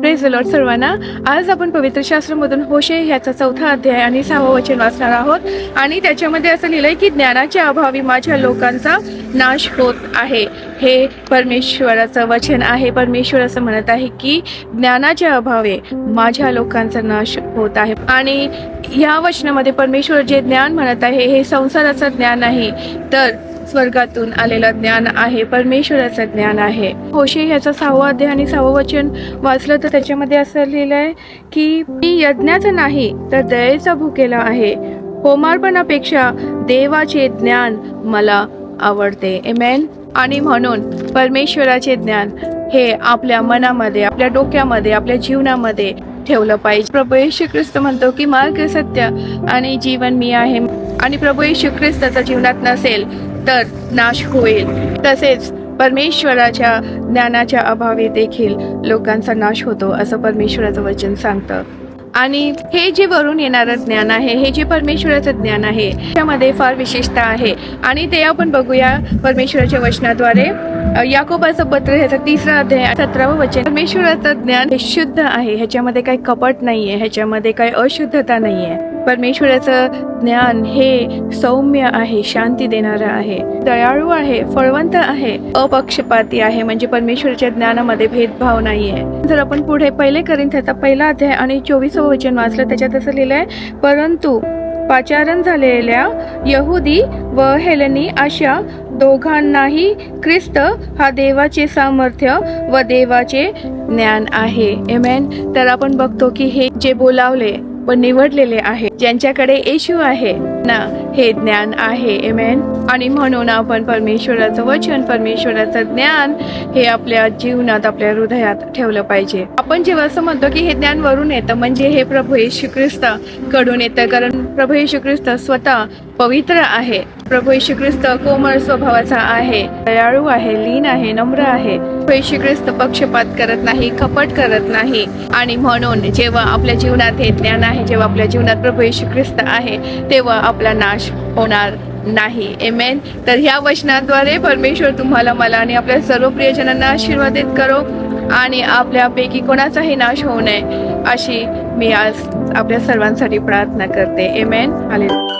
Praise the Lord सर्वांना. आज आपण पवित्र शास्त्रामधून होशे ह्याचा 4था अध्याय आणि 6वं वचन वाचणार आहोत. आणि त्याच्यामध्ये असं लिहिलंय की ज्ञानाच्या अभावी माझ्या लोकांचा नाश होत आहे. हे परमेश्वराचं वचन आहे. परमेश्वर असं म्हणत आहे की ज्ञानाच्या अभावी माझ्या लोकांचा नाश होत आहे. आणि या वचनामध्ये परमेश्वर जे ज्ञान म्हणत आहे हे संसाराचं ज्ञान नाही, तर स्वर्गातून आलेलं ज्ञान आहे, परमेश्वराचं ज्ञान आहे. होशे ह्याचा 6वा अध्याय आणि 6वं वचन वाचलं तर त्याच्यामध्ये असं लिहिलंय की मी यज्ञाचं नाही तर दयेचा भुकेला आहे. होमार्पणापेक्षा देवाचे ज्ञान मला आवडते. आमेन. आणि म्हणून परमेश्वराचे ज्ञान हे आपल्या मनामध्ये, आपल्या डोक्यामध्ये, आपल्या जीवनामध्ये ठेवलं पाहिजे. प्रभू येशू ख्रिस्त म्हणतो की मार्ग, सत्य आणि जीवन मी आहे. आणि प्रभू येशू ख्रिस्ताच्या जीवनात नसेल तर नाश होईल. तसेच परमेश्वराच्या ज्ञानाच्या अभावी देखील लोकांचा नाश होतो असं परमेश्वराचं वचन सांगतं. आणि हे जे वरून येणारं ज्ञान आहे, हे जे परमेश्वराचं ज्ञान आहे, त्यामध्ये फार विशेषता आहे. आणि ते आपण बघूया परमेश्वराच्या वचनाद्वारे. याकोबाचं पत्र ह्याचा 3रा अध्याय 17वं वचन. परमेश्वराचं ज्ञान हे शुद्ध आहे, ह्याच्यामध्ये काही कपट नाहीये, ह्याच्यामध्ये काही अशुद्धता नाहीये. परमेश्वराचं ज्ञान हे सौम्य आहे, शांती देणारं आहे, दयाळू आहे, फळवंत आहे, अपक्षपाती आहे. म्हणजे परमेश्वराच्या ज्ञानामध्ये भेदभाव नाहीये. जर आपण पुढे 1 कोरिंथ्याचा 1ला अध्याय आणि 24वं वचन वाचलं, त्याच्यात असं लिहिलंय, परंतु पाचारण झालेल्या यहुदी व हेलनी अशा दोघांनाही ख्रिस्त हा देवाचे सामर्थ्य व देवाचे ज्ञान आहे. आमेन. तर आपण बघतो की हे जे बोलावले व निवडलेले आहे, ज्यांच्याकडे येशू आहे ना, हे ज्ञान आहे. आमेन. आणि म्हणून आपण परमेश्वराचं वचन, परमेश्वराचं ज्ञान हे आपल्या जीवनात, आपल्या हृदयात ठेवलं पाहिजे. आपण जेव्हा असं म्हणतो की हे ज्ञान वरून येतं, म्हणजे हे प्रभू येशू ख्रिस्त कडून येतं. कारण प्रभू येशू ख्रिस्त स्वतः पवित्र आहे. प्रभू येशू ख्रिस्त कोमल स्वभावाचा आहे, दयाळू आहे, लीन आहे, नम्र आहे. प्रभू येशू ख्रिस्त पक्षपात करत नाही, कपट करत नाही. आणि म्हणून जेव्हा आपल्या जीवनात हे ज्ञान आहे, जेव्हा आपल्या जीवनात प्रभू येशू ख्रिस्त आहे, तेव्हा आपला नाश होणार नाही. आमेन. तर ह्या वचनाद्वारे परमेश्वर तुम्हाला, मला आणि आपल्या सर्व प्रियजनांना आशीर्वादित करो आणि आपल्यापैकी कोणाचाही नाश होऊ नये अशी मी आज आपल्या सर्वांसाठी प्रार्थना करते. आमेन. हालेलुया.